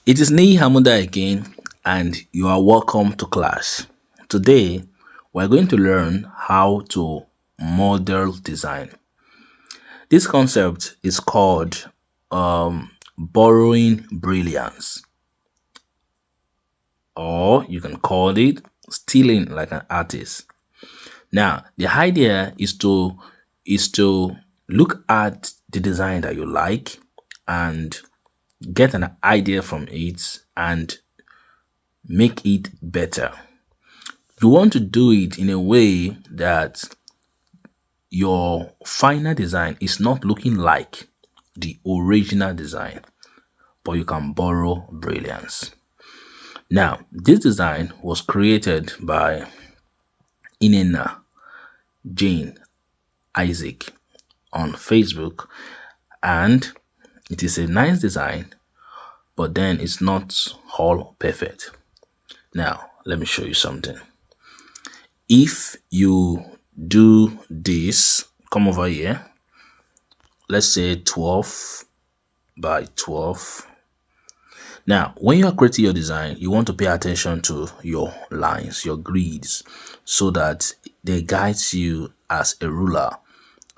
It is Ni Hamuda again, and you are welcome to class. Today, we're going to learn how to model design. This concept is called borrowing brilliance, or you can call it stealing like an artist. Now, the idea is to look at the design that you like and get an idea from it and make it better. You want to do it in a way that your final design is not looking like the original design, but you can borrow brilliance. Now, this design was created by Inena Jane Isaac on Facebook, and it is a nice design, but then it's not all perfect. Now, let me show you something. If you do this, come over here, let's say 12 by 12. Now, when you are creating your design, you want to pay attention to your lines, your grids, so that they guide you as a ruler,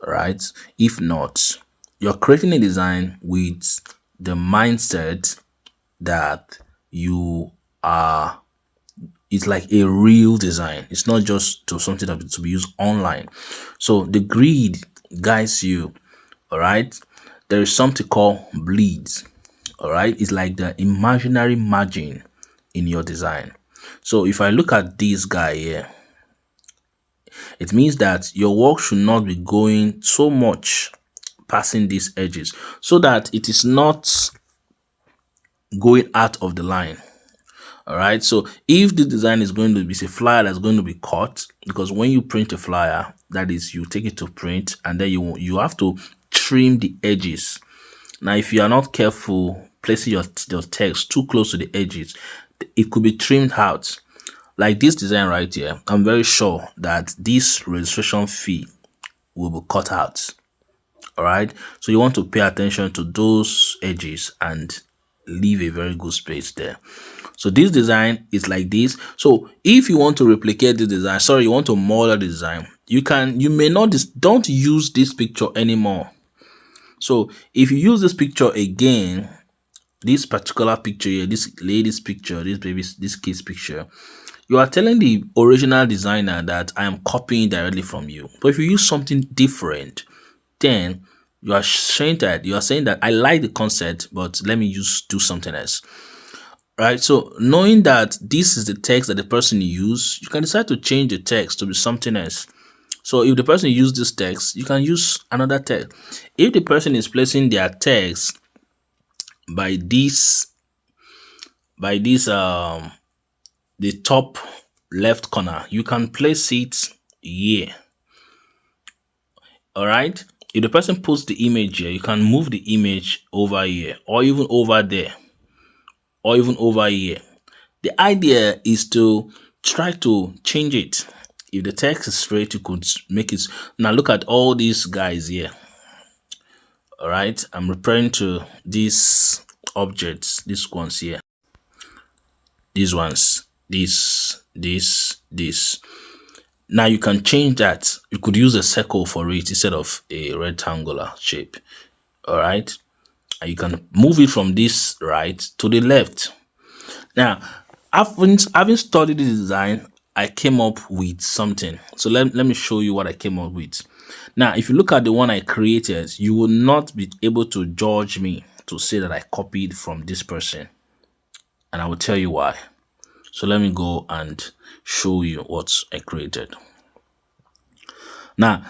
right? If not, you're creating a design with the mindset that you are it's like a real design. It's not just to something that to be used online. So the grid guides you. All right. There is something called bleeds. All right. It's like the imaginary margin in your design. So if I look at this guy here, it means that your work should not be going so much passing these edges so that it is not going out of the line. All right. So if the design is going to be a flyer that's going to be cut, because when you print a flyer, that is, you take it to print and then you have to trim the edges. Now, if you are not careful placing your text too close to the edges, it could be trimmed out. Like this design right here, I'm very sure that this registration fee will be cut out. All right. So you want to pay attention to those edges and leave a very good space there. So this design is like this. So if you want to replicate the design, you want to model the design, you may not, don't use this picture anymore. So if you use this picture again, this particular picture here, this lady's picture, this kid's picture, you are telling the original designer that I am copying directly from you. But if you use something different, then you are saying that I like the concept, but let me do something else. Right. So knowing that this is the text that the person used, you can decide to change the text to be something else. So if the person used this text, you can use another text. If the person is placing their text by this the top left corner, you can place it here. All right. If the person puts the image here, you can move the image over here or even over there or even over here. The idea is to try to change it. If the text is straight, you could make it. Now look at all these guys here. All right. I'm referring to these objects, these ones here. These ones, this. Now you can change that. You could use a circle for it instead of a rectangular shape. All right. And you can move it from this right to the left. Now, having studied the design, I came up with something. So let me show you what I came up with. Now, if you look at the one I created, you will not be able to judge me to say that I copied from this person. And I will tell you why. So let me go and show you what I created. Now,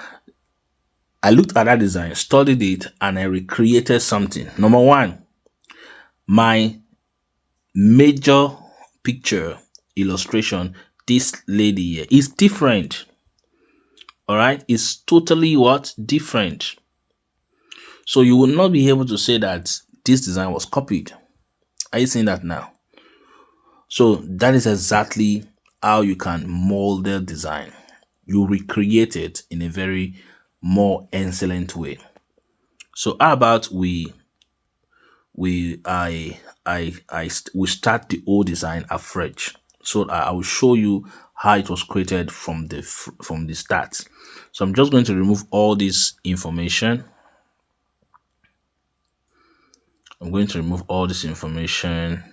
I looked at that design, studied it, and I recreated something. Number one, my major picture illustration, this lady here, is different. All right, it's totally different. So you will not be able to say that this design was copied. Are you seeing that now? So that is exactly how you can mold the design. You recreate it in a very more excellent way. So how about we we start the old design afresh. So I will show you how it was created from from the start. So I'm just going to remove all this information. I'm going to remove all this information.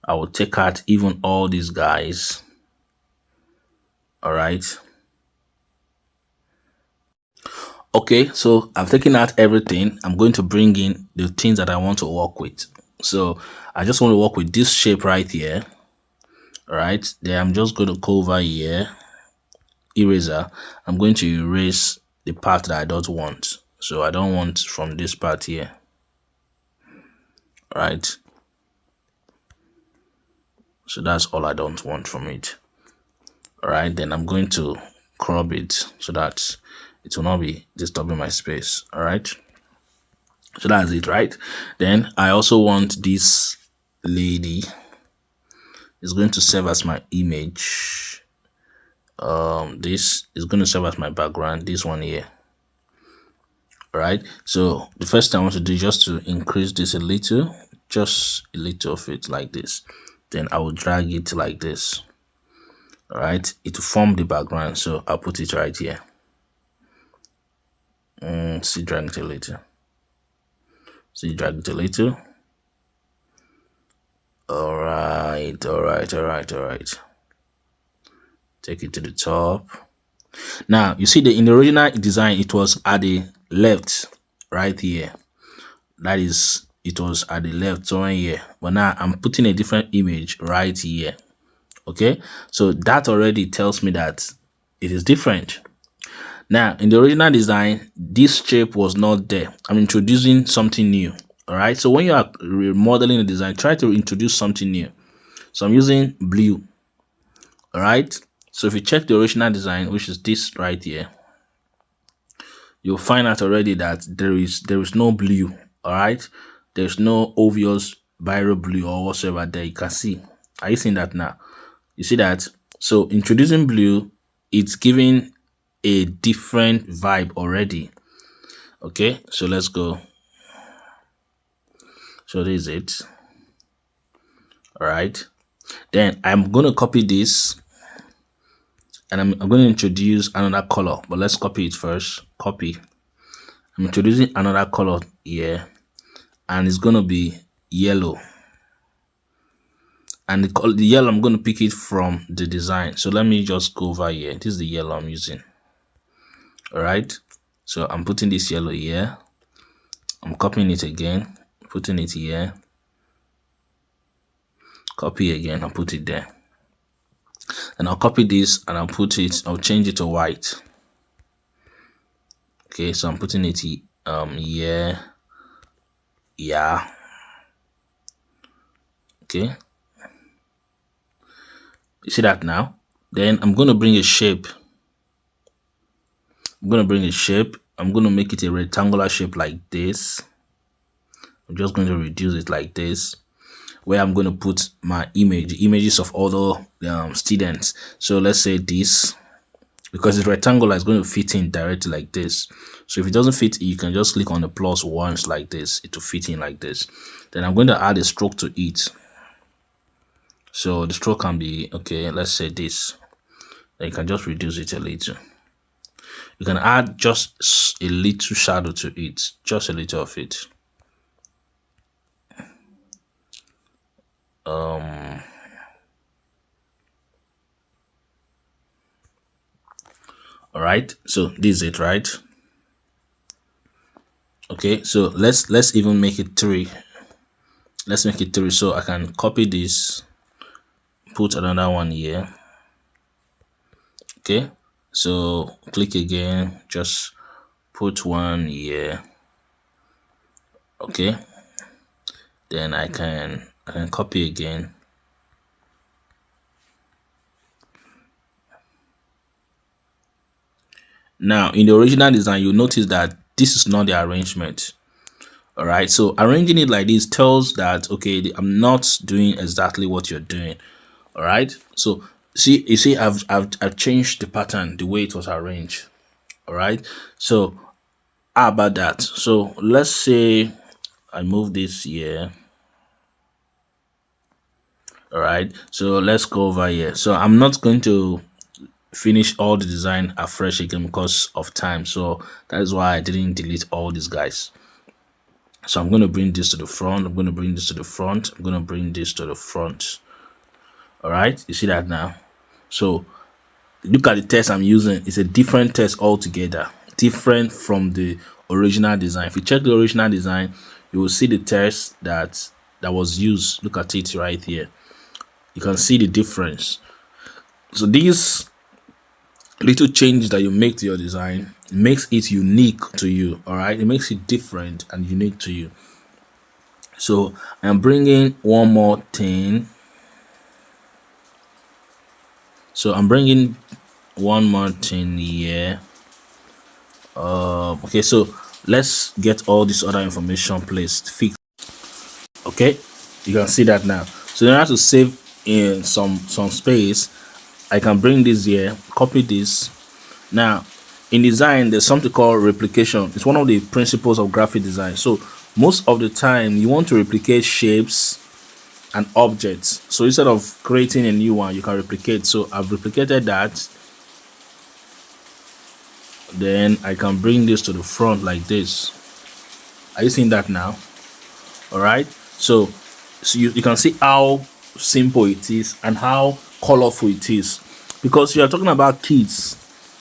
I will take out even all these guys. All right. Okay, so I've taken out everything. I'm going to bring in the things that I want to work with. So I just want to work with this shape right here. All right, then I'm just going to go over here, eraser. I'm going to erase the part that I don't want. So I don't want from this part here. All right. So that's all I don't want from it. All right, then I'm going to crop it so that it will not be disturbing my space. All right. So that's it, right? Then I also want this lady is going to serve as my image. This is going to serve as my background. This one here. All right. So the first thing I want to do is just to increase this a little, just a little of it like this. Then I will drag it like this. All right. It will form the background. So I'll put it right here. See, drag it a little. See, drag it a little. All right. Take it to the top. Now you see in the original design, it was at the left right here. That is, it was at the left somewhere here. But now I'm putting a different image right here. Okay, so that already tells me that it is different. Now in the original design, this shape was not there. I'm introducing something new. All right, so when you are remodeling the design, try to introduce something new. So I'm using blue. All right, so if you check the original design, which is this right here, you'll find out already that there is no blue. All right, there's no obvious viral blue or whatsoever there. You can see. Are you seeing that now? You see that? So introducing blue, it's giving a different vibe already. Okay, so let's go. So this is it. All right, then I'm going to copy this and I'm going to introduce another color, but let's copy it first. Copy. I'm introducing another color here and it's going to be yellow. And the yellow, I'm going to pick it from the design. So let me just go over here. This is the yellow I'm using. All right. So I'm putting this yellow here. I'm copying it again, putting it here. Copy again and put it there. And I'll copy this and I'll change it to white. Okay, so I'm putting it here. Yeah. Okay. You see that now? Then I'm going to bring a shape. I'm going to make it a rectangular shape like this. I'm just going to reduce it like this, where I'm going to put my images of other students. So let's say this, because it's rectangular, it's going to fit in directly like this. So if it doesn't fit, you can just click on the plus once like this. It will fit in like this. Then I'm going to add a stroke to it. So the stroke can be, okay, let's say this. Then you can just reduce it a little. You can add just a little shadow to it, just a little of it. All right, so this is it, right? Okay, so let's even make it 3. Let's make it 3. So I can copy this, put another one here. Okay, so click again, just put one here. Okay, then I can copy again. Now in the original design, you'll notice that this is not the arrangement. All right, so arranging it like this tells that, okay, I'm not doing exactly what you're doing. All right, so you see I've changed the pattern, the way it was arranged. All right, so how about that? So let's say I move this here. All right, so let's go over here. So I'm not going to finish all the design afresh again because of time, so that is why I didn't delete all these guys. So I'm going to bring this to the front, I'm going to bring this to the front, I'm going to bring this to the front. All right, you see that now? So look at the text I'm using. It's a different text altogether, different from the original design. If you check the original design, you will see the text that was used. Look at it right here. You can see the difference. So these little changes that you make to your design makes it unique to you. All right, it makes it different and unique to you. So I'm bringing one more thing. So I'm bringing one more thing here. Okay, so let's get all this other information placed, fixed. Okay, you can see that now. So in order to save in some space, I can bring this here, copy this. Now in design, there's something called replication. It's one of the principles of graphic design. So most of the time you want to replicate shapes and objects. So instead of creating a new one, you can replicate. So I've replicated that. Then I can bring this to the front like this. Are you seeing that now? All right, so you can see how simple it is and how colorful it is, because you are talking about kids.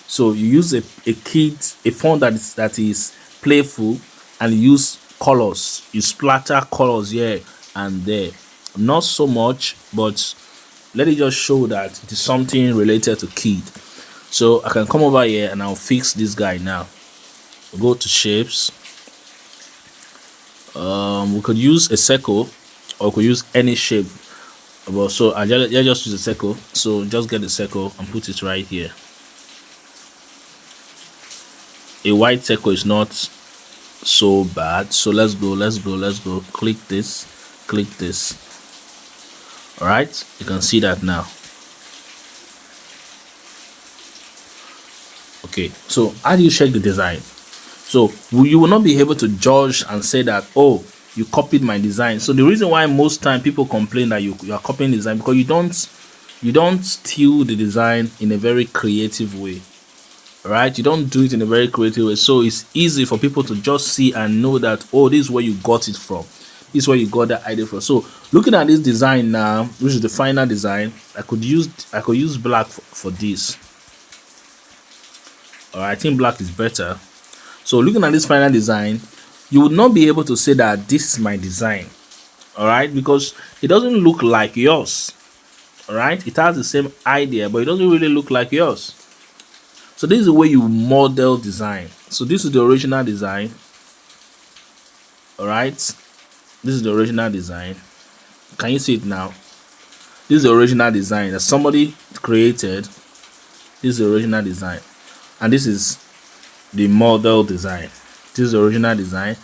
So you use a font that is playful, and you use colors. You splatter colors here and there, not so much, but let it just show that it is something related to kid. So I can come over here and I'll fix this guy now. We'll go to shapes. We could use a circle, or we could use any shape. But so I just use a circle. So just get the circle and put it right here. A white circle is not so bad. So let's go. Click this. All right, you can see that now. Okay, so how do you check the design? So you will not be able to judge and say that, oh, you copied my design. So the reason why most time people complain that you are copying design, because you don't steal the design in a very creative way. Right, you don't do it in a very creative way, so it's easy for people to just see and know that, oh, this is where you got it from, this is where you got that idea from. So looking at this design now, which is the final design, I could use black for this. All right, I think black is better. So looking at this final design, you would not be able to say that this is my design. All right, because it doesn't look like yours. All right, it has the same idea, but it doesn't really look like yours. So this is the way you model design. So this is the original design. All right, this is the original design. Can you see it now? This is the original design that somebody created. This is the original design, and this is the model design. This is the original design.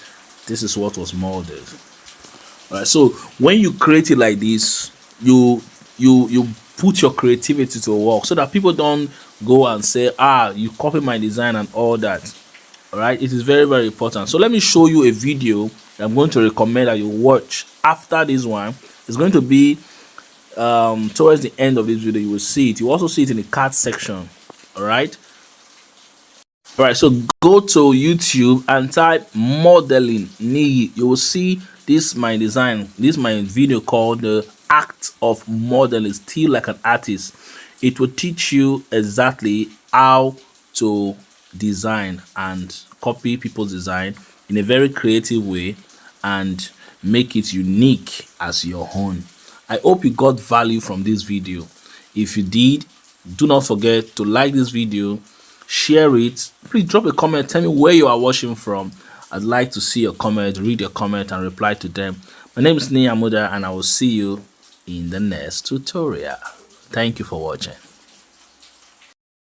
This is what was modeled. All right, so when you create it like this, you put your creativity to work, so that people don't go and say, you copy my design and all that. All right, it is very, very important. So let me show you a video that I'm going to recommend that you watch after this one. It's going to be towards the end of this video. You will see it. You also see it in the card section. All right, so go to YouTube and type modeling Niyi. You will see this my design, this my video called the act of modeling, still like an artist. It will teach you exactly how to design and copy people's design in a very creative way and make it unique as your own. I hope you got value from this video. If you did, do not forget to like this video, share it. Please drop a comment, tell me where you are watching from. I'd like to see your comment, read your comment and reply to them. My name is Niyi, and I will see you in the next tutorial. Thank you for watching.